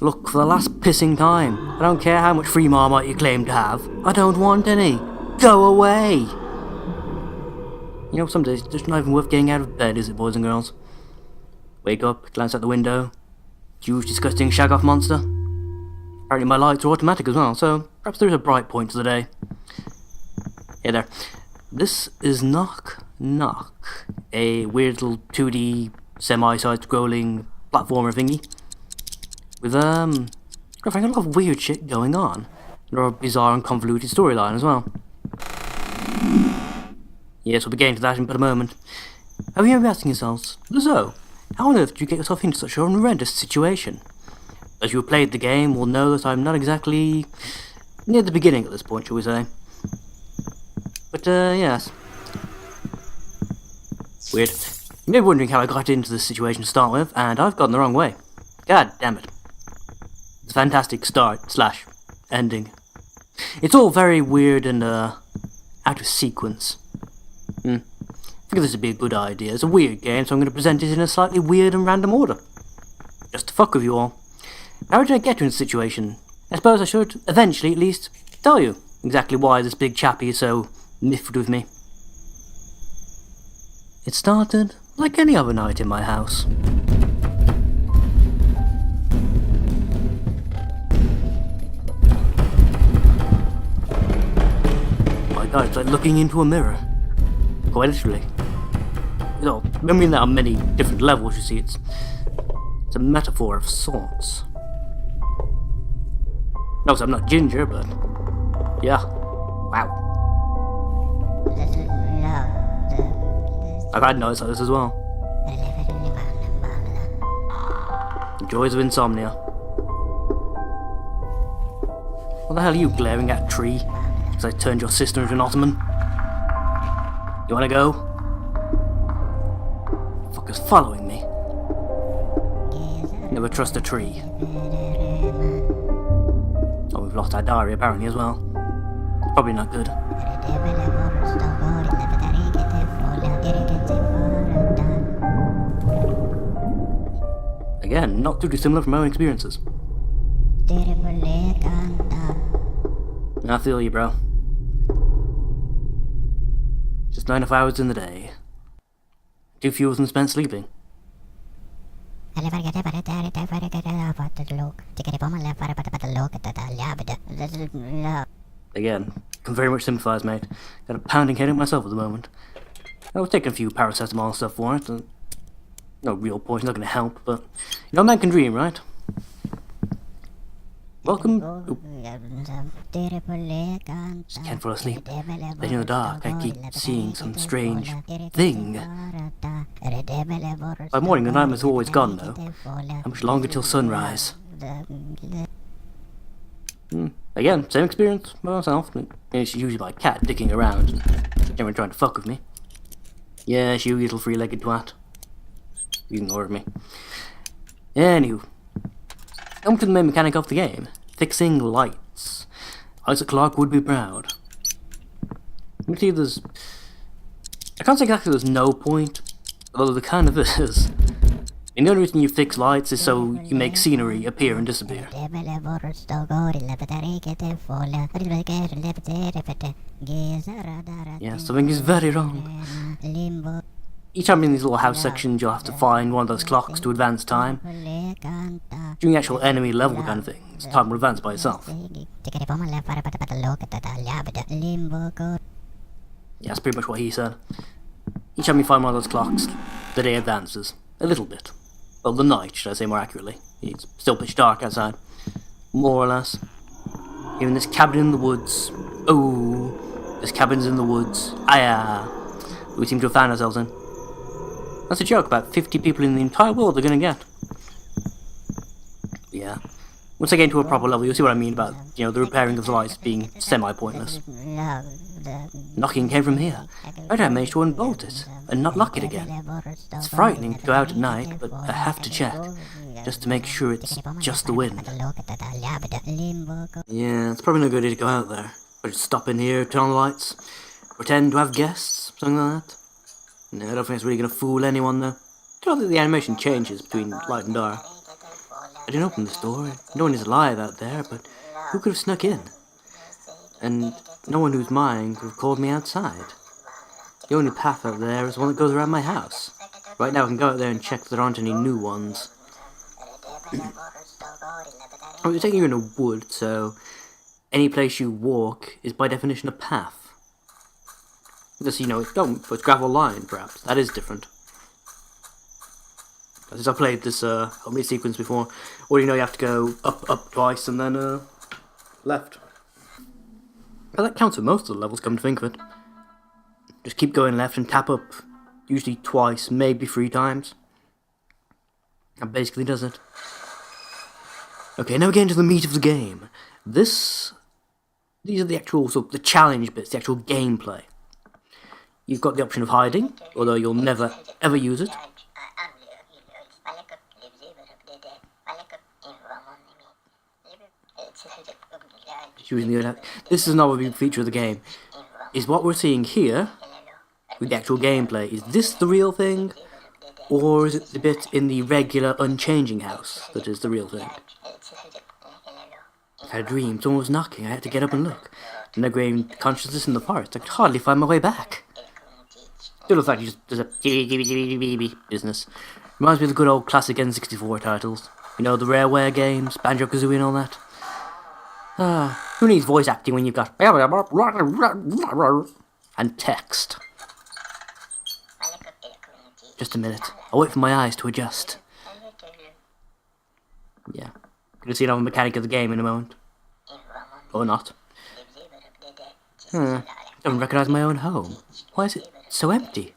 Look, for the last pissing time, I don't care how much free Marmite you claim to have. I don't want any. Go away! You know, some days it's just not even worth getting out of bed, is it, boys and girls? Wake up, glance out the window. Huge, disgusting shag-off monster. Apparently my lights are automatic as well, so perhaps there's a bright point to the day. Hey there. This is Knock Knock, a weird little 2D, semi-side scrolling platformer thingy. With, a lot of weird shit going on. And a bizarre and convoluted storyline as well. Yes, we'll be getting to that in but a moment. Have you ever asking yourselves, so, how on earth did you get yourself into such a horrendous situation? Those who have played the game will know that I'm not exactly near the beginning at this point, shall we say. But, yes. Weird. You may be wondering how I got into this situation to start with, and I've gone the wrong way. God damn it. It's a fantastic start / ending. It's all very weird and, out of sequence. I figured this would be a good idea. It's a weird game, so I'm going to present it in a slightly weird and random order. Just to fuck with you all. How did I get to this situation? I suppose I should, eventually at least, tell you exactly why this big chappie is so miffed with me. It started like any other night in my house. My God, it's like looking into a mirror. Quite literally. You know, I mean, there are many different levels, you see. It's a metaphor of sorts. No, so I'm not ginger, but yeah. Wow. I've had nights like this as well. The joys of insomnia. What the hell are you glaring at, tree? Because I turned your sister into an ottoman? You wanna go? Fucker's following me. Never trust a tree. Oh, we've lost our diary apparently as well. Probably not good. Again, not too dissimilar from my own experiences. I feel you, bro. Just not enough hours in the day. Too few of them spent sleeping. Again, can very much sympathise, mate. Got a pounding headache myself at the moment. I was taking a few paracetamol and stuff for it. No real poison, not going to help, but you know, man can dream, right? Welcome. Just can't fall asleep. Then in the dark, I keep seeing some strange thing. By morning, the nightmare's always gone, though. How much longer till sunrise? Again, same experience by myself. It's usually my cat dicking around and everyone trying to fuck with me. Yes, you little three-legged twat. You ignored me. Anywho. Come to the main mechanic of the game. Fixing lights. Isaac Clarke would be proud. Let me see if there's... I can't say exactly there's no point, although there kind of is. And the only reason you fix lights is so you make scenery appear and disappear. Yeah, something is very wrong. Each time in these little house sections you'll have to find one of those clocks to advance time. During the actual enemy level kind of things, time will advance by itself. Yeah, that's pretty much what he said. Each time you find one of those clocks, the day advances. A little bit. Well, the night, should I say more accurately. It's still pitch dark outside. More or less. Even this cabin in the woods. Oh, this cabin's in the woods. We seem to have found ourselves in. That's a joke about 50 people in the entire world are gonna get. Yeah. Once I get into a proper level, you'll see what I mean about, you know, the repairing of the lights being semi-pointless. Knocking came from here. How did I manage to unbolt it and not lock it again? It's frightening to go out at night, but I have to check, just to make sure it's just the wind. Yeah, it's probably no good idea to go out there. But just stop in here, turn on the lights, pretend to have guests, something like that. No, I don't think it's really going to fool anyone though. I don't think the animation changes between light and dark. I didn't open this door. No one is alive out there, but who could have snuck in? And no one whose mind could have called me outside. The only path out there is the one that goes around my house. Right now I can go out there and check if there aren't any new ones. You're taking you in a wood, so any place you walk is by definition a path. Just, it's gravel line, perhaps. That is different. Since I played this opening sequence before, or you have to go up twice and then left. But that counts for most of the levels, come to think of it. Just keep going left and tap up, usually twice, maybe 3 times. That basically does it. Okay, now we get into the meat of the game. These are the actual, the challenge bits, the actual gameplay. You've got the option of hiding, although you'll never ever use it. This is another big feature of the game. Is what we're seeing here, with the actual gameplay, is this the real thing? Or is it the bit in the regular unchanging house that is the real thing? I had a dream, someone was knocking, I had to get up and look. And I gained consciousness in the forest, I could hardly find my way back. Still the fact you just does a business. Reminds me of the good old classic N64 titles. The Rareware games, Banjo-Kazooie and all that. Who needs voice acting when you've got and text? Just a minute. I'll wait for my eyes to adjust. Yeah. Gonna see another mechanic of the game in a moment. Or not. I don't recognise my own home. Why is it so empty?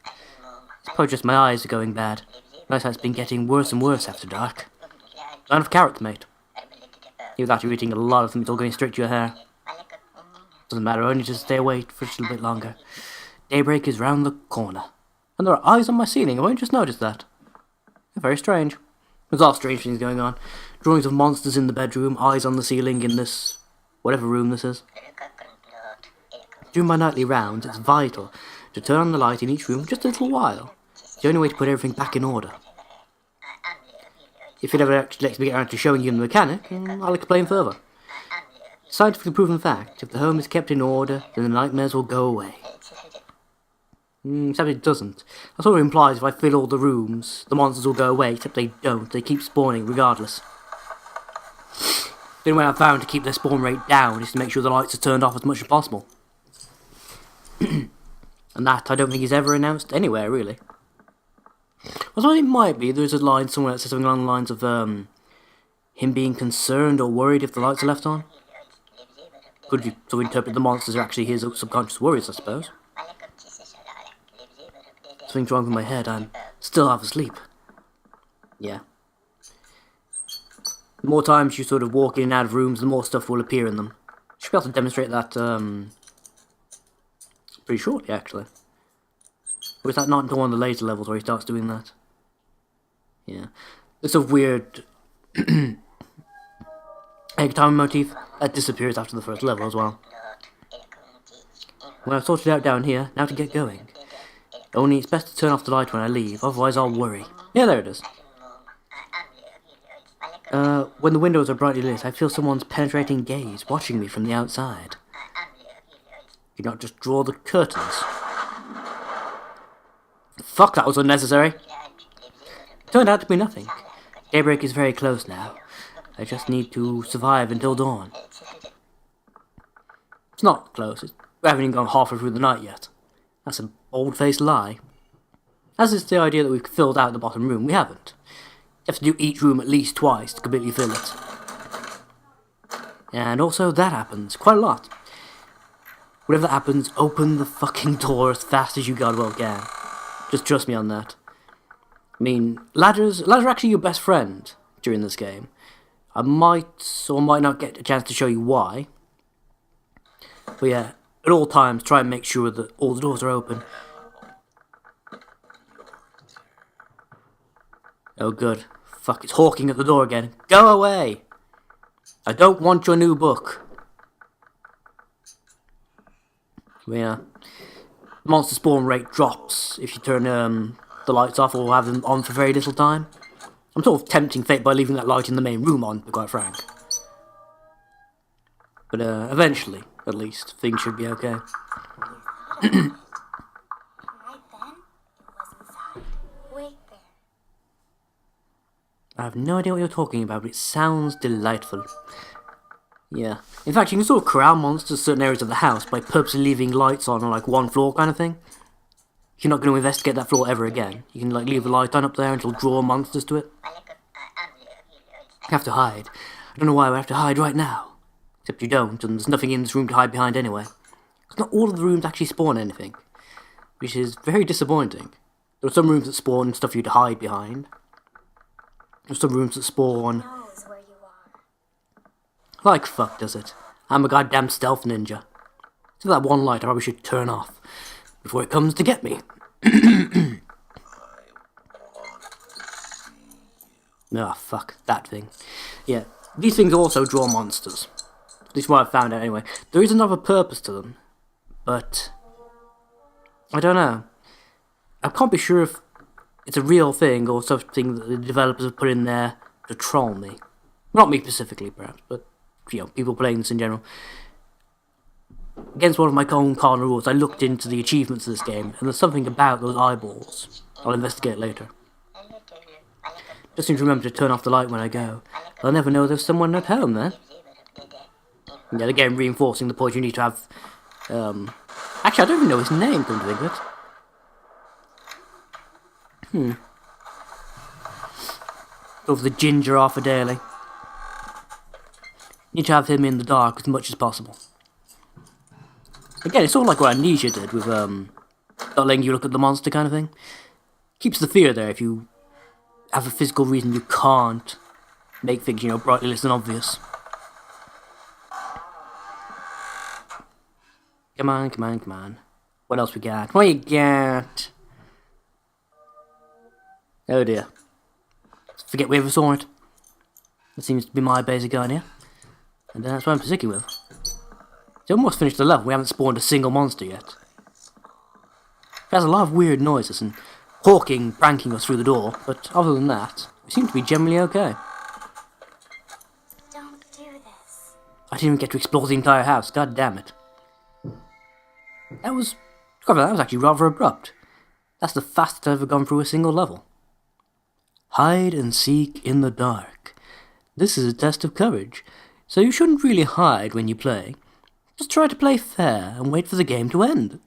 It's probably just my eyes are going bad. My eyesight's been getting worse and worse after dark. Not enough carrots, mate. Either that or you're eating a lot of them, it's all going straight to your hair. Doesn't matter, only just stay awake for just a little bit longer. Daybreak is round the corner. And there are eyes on my ceiling, I won't just notice that. Very strange. There's all strange things going on. Drawings of monsters in the bedroom, eyes on the ceiling in this, whatever room this is. During my nightly rounds, it's vital to turn on the light in each room just a little while. It's the only way to put everything back in order. If it ever actually lets me get around to showing you the mechanic, I'll explain further. Scientifically proven fact, if the home is kept in order, then the nightmares will go away. Except it doesn't. That sort of implies if I fill all the rooms, the monsters will go away, except they don't. They keep spawning regardless. The only way I've found to keep their spawn rate down is to make sure the lights are turned off as much as possible. And that, I don't think, is ever announced anywhere, really. I thought it might be. There's a line somewhere that says something along the lines of him being concerned or worried if the lights are left on. Could you so interpret the monsters are actually his subconscious worries, I suppose. Something's wrong with my head, I'm still half asleep. Yeah. The more times you sort of walk in and out of rooms, the more stuff will appear in them. Should be able to demonstrate that pretty shortly, actually. Or is that not until one of the later levels where he starts doing that? Yeah. It's a weird egg time motif that disappears after the first level as well. Well, I've sorted it out down here, now to get going. Only it's best to turn off the light when I leave, otherwise I'll worry. Yeah, there it is. When the windows are brightly lit, I feel someone's penetrating gaze watching me from the outside. You not just draw the curtains. Fuck, that was unnecessary. Turned out to be nothing. Daybreak is very close now. I just need to survive until dawn. It's not close. We haven't even gone halfway through the night yet. That's an old-faced lie. As is the idea that we've filled out the bottom room, we haven't. You have to do each room at least twice to completely fill it. And also, that happens quite a lot. Whatever that happens, open the fucking door as fast as you god well can. Just trust me on that. I mean, ladders are actually your best friend during this game. I might or might not get a chance to show you why. But yeah, at all times, try and make sure that all the doors are open. Oh good. Fuck, it's hawking at the door again. Go away! I don't want your new book. But yeah. Monster spawn rate drops if you turn the lights off or have them on for very little time. I'm sort of tempting fate by leaving that light in the main room on, to be quite frank. But eventually, at least, things should be okay. Right then, it was inside. Wait there. I have no idea what you're talking about, but it sounds delightful. Yeah. In fact, you can sort of corral monsters to certain areas of the house by purposely leaving lights on like one floor kind of thing. You're not going to investigate that floor ever again. You can like leave the light on up there and it'll draw monsters to it. You have to hide. I don't know why we have to hide right now. Except you don't, and there's nothing in this room to hide behind anyway. Because not all of the rooms actually spawn anything. Which is very disappointing. There are some rooms that spawn stuff for you to hide behind. There are some rooms that spawn... Knows where you are. Like fuck does it. I'm a goddamn stealth ninja. So that one light I probably should turn off before it comes to get me. Ah, fuck, that thing. Yeah, these things also draw monsters. At least what I've found out anyway. There is another purpose to them, but I don't know. I can't be sure if it's a real thing or something that the developers have put in there to troll me. Not me specifically, perhaps, but you know, people playing this in general. Against one of my own cardinal rules, I looked into the achievements of this game, and there's something about those eyeballs. I'll investigate later. Just need to remember to turn off the light when I go. I'll never know there's someone at home then. Yeah, again, reinforcing the point you need to have... Actually, I don't even know his name, come to think of it. Over the ginger Arthur Daly. Need to have him in the dark as much as possible. Again, it's sort of like what Amnesia did with, not letting you look at the monster kind of thing. Keeps the fear there if you have a physical reason you can't make things, you know, brightly lit and obvious. Come on, come on, come on. What else we got? What you got? Oh dear. Forget we ever saw it. That seems to be my basic idea. And that's what I'm sticking with. It's almost finished the level, we haven't spawned a single monster yet. It has a lot of weird noises and hawking pranking us through the door, but other than that, we seem to be generally okay. Don't do this. I didn't even get to explore the entire house, god damn it. That was actually rather abrupt. That's the fastest I've ever gone through a single level. Hide and seek in the dark. This is a test of courage, so you shouldn't really hide when you play. Just try to play fair and wait for the game to end.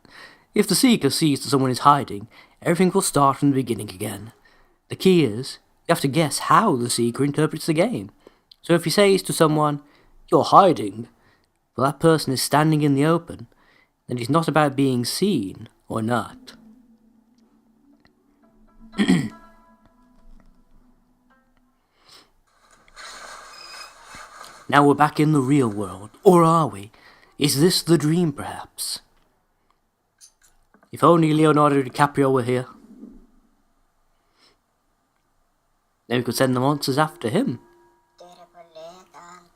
If the seeker sees that someone is hiding, everything will start from the beginning again. The key is, you have to guess how the seeker interprets the game. So if he says to someone, "You're hiding," well, that person is standing in the open, then it's not about being seen or not. Now we're back in the real world, or are we? Is this the dream, perhaps? If only Leonardo DiCaprio were here. Then we could send the monsters after him.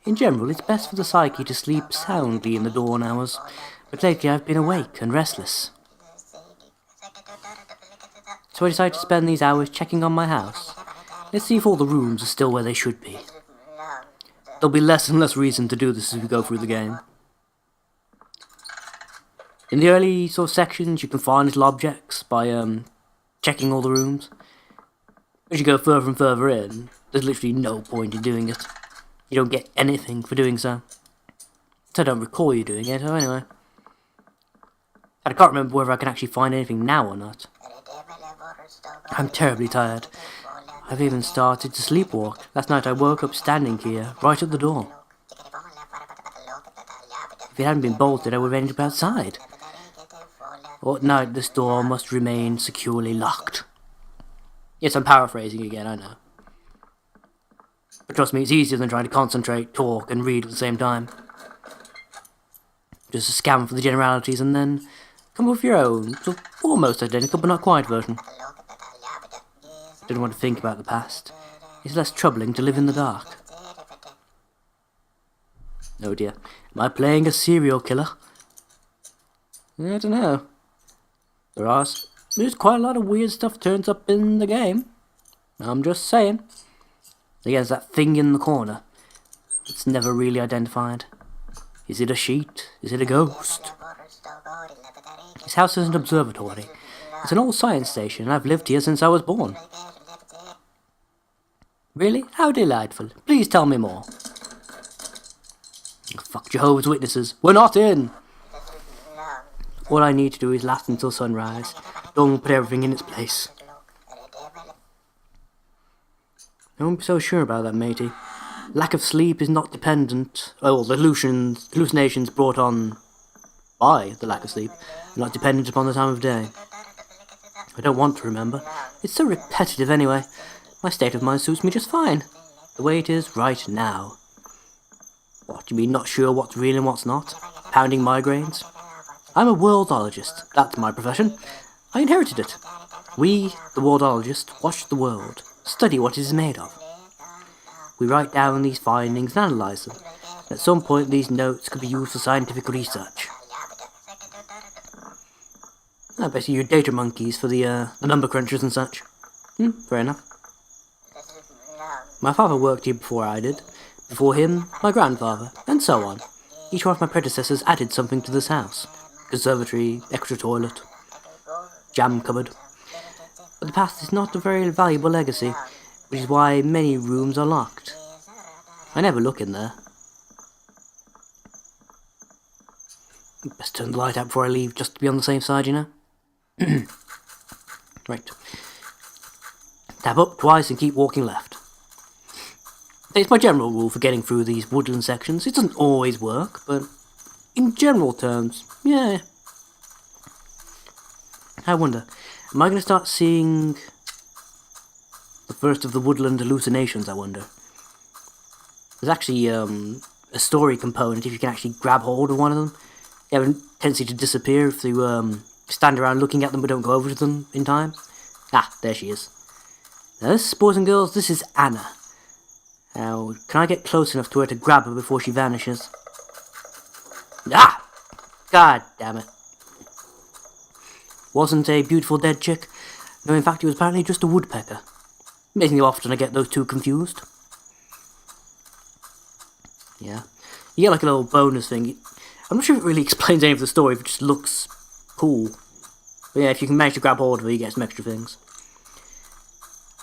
In general, it's best for the psyche to sleep soundly in the dawn hours, but lately I've been awake and restless. So I decided to spend these hours checking on my house. Let's see if all the rooms are still where they should be. There'll be less and less reason to do this as we go through the game. In the early sort of sections, you can find little objects by checking all the rooms. As you go further and further in, there's literally no point in doing it. You don't get anything for doing so. So I don't recall you doing it, so anyway. I can't remember whether I can actually find anything now or not. I'm terribly tired. I've even started to sleepwalk. Last night I woke up standing here, right at the door. If it hadn't been bolted, I would have ended up outside. Or at night, this door must remain securely locked. Yes, I'm paraphrasing again, I know. But trust me, it's easier than trying to concentrate, talk, and read at the same time. Just a scan for the generalities and then come up with your own, sort of almost identical but not quite version. Don't want to think about the past. It's less troubling to live in the dark. Oh dear, am I playing a serial killer? I don't know. There's quite a lot of weird stuff turns up in the game. I'm just saying. Again, there's that thing in the corner. It's never really identified. Is it a sheet? Is it a ghost? This house is an observatory. It's an old science station, and I've lived here since I was born. Really? How delightful. Please tell me more. Fuck Jehovah's Witnesses. We're not in! All I need to do is last until sunrise. Don't put everything in its place. Don't be so sure about that, matey. Lack of sleep is not dependent... Oh, the hallucinations brought on by the lack of sleep are not dependent upon the time of day. I don't want to remember. It's so repetitive anyway. My state of mind suits me just fine. The way it is right now. What, you mean not sure what's real and what's not? Pounding migraines? I'm a worldologist. That's my profession. I inherited it. We, the worldologists, watch the world, study what it is made of. We write down these findings and analyse them. At some point these notes could be used for scientific research. I bet you're data monkeys for the number crunchers and such. Fair enough. My father worked here before I did. Before him, my grandfather, and so on. Each one of my predecessors added something to this house. Conservatory, extra toilet, jam cupboard. But the past is not a very valuable legacy, which is why many rooms are locked. I never look in there. Best turn the light out before I leave, just to be on the safe side, you know? Right. Tap up twice and keep walking left. It's my general rule for getting through these woodland sections. It doesn't always work, but in general terms, yeah. I wonder, am I going to start seeing the first of the woodland hallucinations, I wonder? There's actually a story component if you can actually grab hold of one of them. They have a tendency to disappear if you stand around looking at them but don't go over to them in time. Ah, there she is. This, boys and girls, this is Anna. Now, can I get close enough to her to grab her before she vanishes? Ah! God damn it. Wasn't a beautiful dead chick. No, in fact, it was apparently just a woodpecker. Amazingly often I get those two confused. Yeah. You get like a little bonus thing. I'm not sure if it really explains any of the story, if it just looks cool. But yeah, if you can manage to grab hold of her, you get some extra things.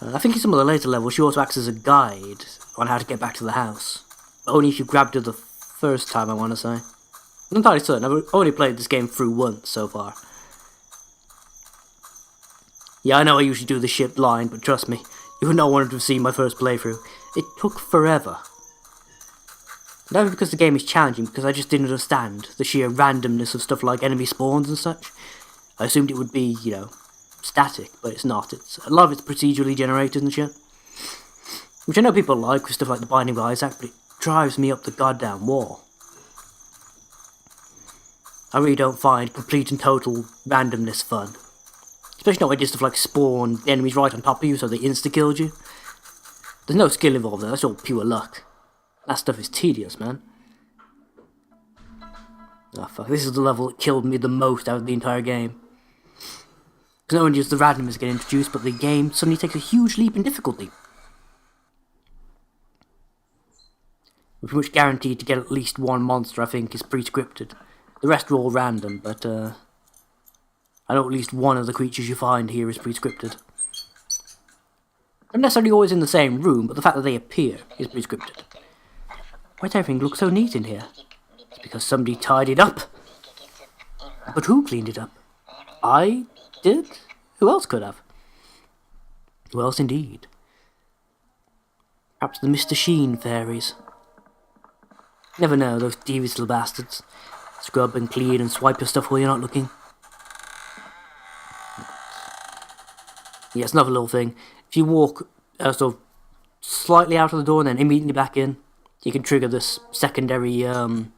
I think in some of the later levels, she also acts as a guide on how to get back to the house. But only if you grabbed her the first time, I want to say. I'm not entirely certain. I've only played this game through once so far. Yeah, I know I usually do the shit blind, but trust me, you would not want to have seen my first playthrough. It took forever. Not because the game is challenging, because I just didn't understand the sheer randomness of stuff like enemy spawns and such. I assumed it would be, you know, static, but it's not. A lot of it's procedurally generated and shit. Which I know people like with stuff like the Binding of Isaac, but it drives me up the goddamn wall. I really don't find complete and total randomness fun. Especially not when you do stuff like spawn the enemies right on top of you so they insta-killed you. There's no skill involved there, that's all pure luck. That stuff is tedious, man. Oh fuck, this is the level that killed me the most out of the entire game. Because not only does the randomness get introduced, but the game suddenly takes a huge leap in difficulty. We're pretty much guaranteed to get at least one monster, I think, is pre-scripted. The rest are all random, but I know at least one of the creatures you find here is pre-scripted. Not necessarily always in the same room, but the fact that they appear is pre-scripted. Why does everything look so neat in here? It's because somebody tidied up. But who cleaned it up? I did? Who else could have? Who else indeed? Perhaps the Mr. Sheen fairies. Never know, those devious little bastards. Scrub and clean and swipe your stuff while you're not looking. Yeah, it's another little thing. If you walk sort of slightly out of the door and then immediately back in, you can trigger this secondary room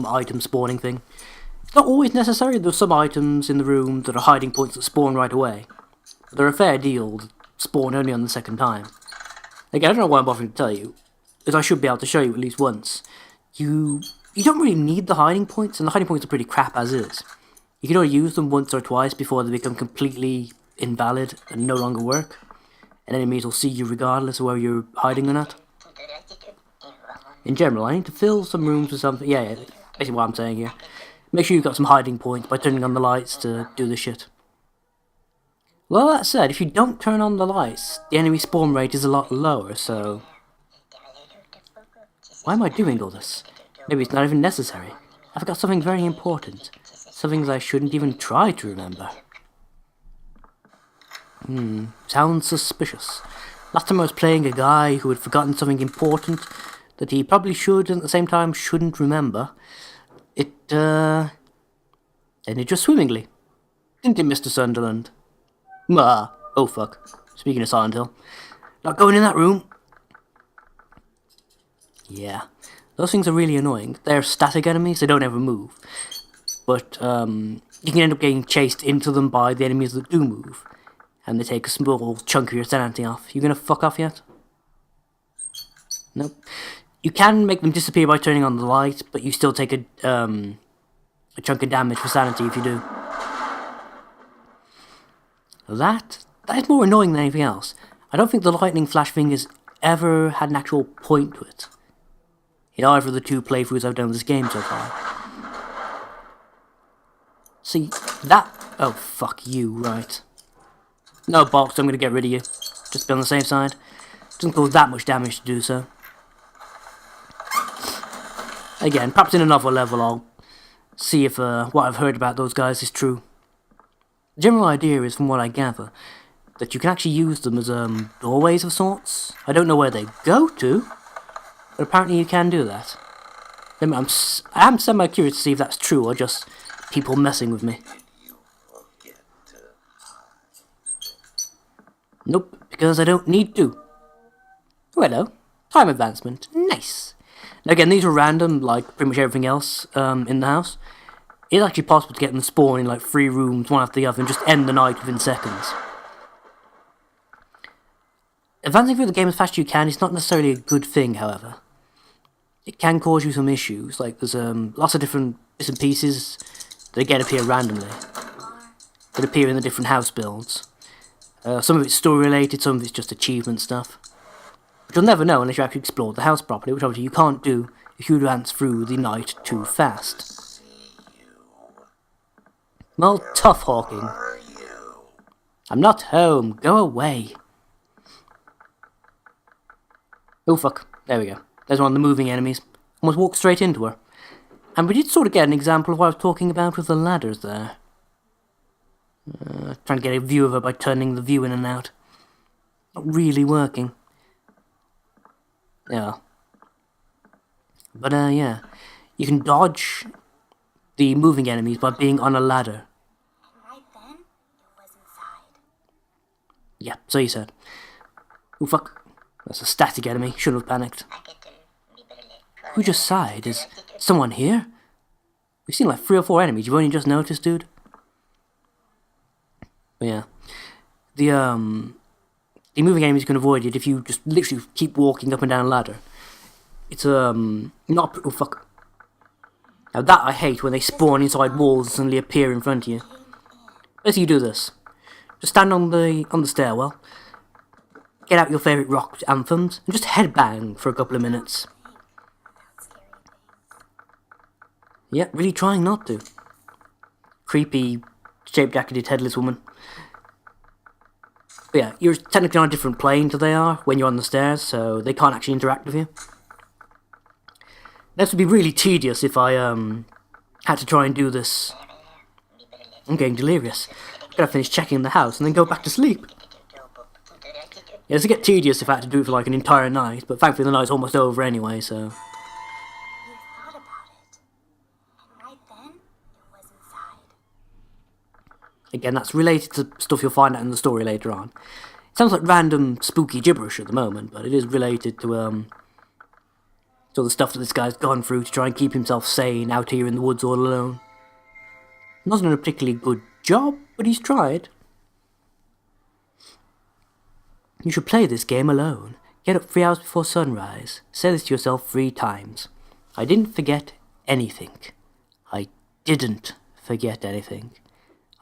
item spawning thing. It's not always necessary. There's some items in the room that are hiding points that spawn right away. But they're a fair deal that spawn only on the second time. Again, I don't know why I'm bothering to tell you, as I should be able to show you at least once. You don't really need the hiding points, and the hiding points are pretty crap as is. You can only use them once or twice before they become completely invalid and no longer work. and enemies will see you regardless of whether you're hiding or not. In general, I need to fill some rooms with something. Yeah, basically what I'm saying here. Make sure you've got some hiding points by turning on the lights to do this shit. Well, that said, if you don't turn on the lights, the enemy spawn rate is a lot lower, so... Why am I doing all this? Maybe it's not even necessary. I forgot something very important. Something that I shouldn't even try to remember. Sounds suspicious. Last time I was playing a guy who had forgotten something important that he probably should and at the same time shouldn't remember. It ended just swimmingly. Didn't it, Mr. Sunderland? Oh fuck. Speaking of Silent Hill. Not going in that room. Yeah. Those things are really annoying. They're static enemies, they don't ever move. But you can end up getting chased into them by the enemies that do move. And they take a small chunk of your sanity off. You gonna fuck off yet? Nope. You can make them disappear by turning on the light, but you still take a chunk of damage for sanity if you do. That is more annoying than anything else. I don't think the lightning flash thing has ever had an actual point to it. In either of the 2 playthroughs I've done of this game so far. See, that... Oh, fuck you, right. No, box, I'm gonna get rid of you. Just to be on the safe side. Doesn't cause that much damage to do so. Again, perhaps in another level I'll see if what I've heard about those guys is true. The general idea is, from what I gather, that you can actually use them as doorways of sorts. I don't know where they go to, but apparently you can do that. I am semi-curious to see if that's true or just people messing with me. Nope, because I don't need to. Oh, hello. Time advancement. Nice. Now again, these are random, like pretty much everything else in the house. It's actually possible to get them spawn in like 3 rooms, one after the other, and just end the night within seconds. Advancing through the game as fast as you can is not necessarily a good thing, however. It can cause you some issues, like there's lots of different bits and pieces that again appear randomly. That appear in the different house builds. Some of it's story related, some of it's just achievement stuff. But you'll never know unless you actually explore the house properly, which obviously you can't do if you advance through the night too fast. Well, tough Hawking. I'm not home. Go away. Oh fuck. There we go. There's one of the moving enemies. Almost walked straight into her. And we did sort of get an example of what I was talking about with the ladders there. Trying to get a view of her by turning the view in and out. Not really working. Yeah. But yeah. You can dodge the moving enemies by being on a ladder. And right then, it was inside. Yeah, so you said. Oh fuck. That's a static enemy. Shouldn't have panicked. Who just sighed? Is someone here? We've seen like 3 or 4 enemies. You've only just noticed, dude? But yeah. The moving enemies can avoid it if you just literally keep walking up and down a ladder. It's not... Oh fuck. Now that I hate, when they spawn inside walls and suddenly appear in front of you. Let's you do this. Just stand on the stairwell. Get out your favourite rock anthems and just headbang for a couple of minutes. Yeah, really trying not to. Creepy, shape-jacketed, headless woman. But yeah, you're technically on a different plane to they are when you're on the stairs, so they can't actually interact with you. This would be really tedious if I had to try and do this. I'm getting delirious. Gotta finish checking the house and then go back to sleep. Yeah, it's a get tedious if I had to do it for like an entire night, but thankfully the night's almost over anyway, so... You thought about it. And right then, it was inside. Again, that's related to stuff you'll find out in the story later on. It sounds like random spooky gibberish at the moment, but it is related to the stuff that this guy's gone through to try and keep himself sane out here in the woods all alone. Not done a particularly good job, but he's tried. You should play this game alone. Get up 3 hours before sunrise. Say this to yourself 3 times. I didn't forget anything. I didn't forget anything.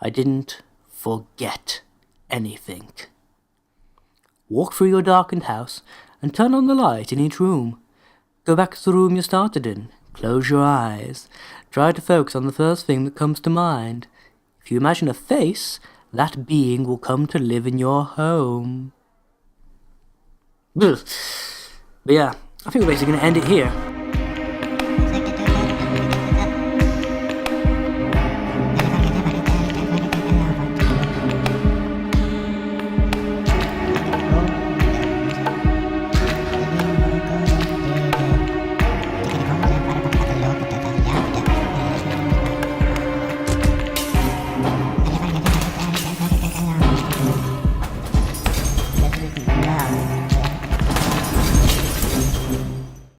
I didn't forget anything. Walk through your darkened house and turn on the light in each room. Go back to the room you started in. Close your eyes. Try to focus on the first thing that comes to mind. If you imagine a face, that being will come to live in your home. But yeah, I think we're basically going to end it here.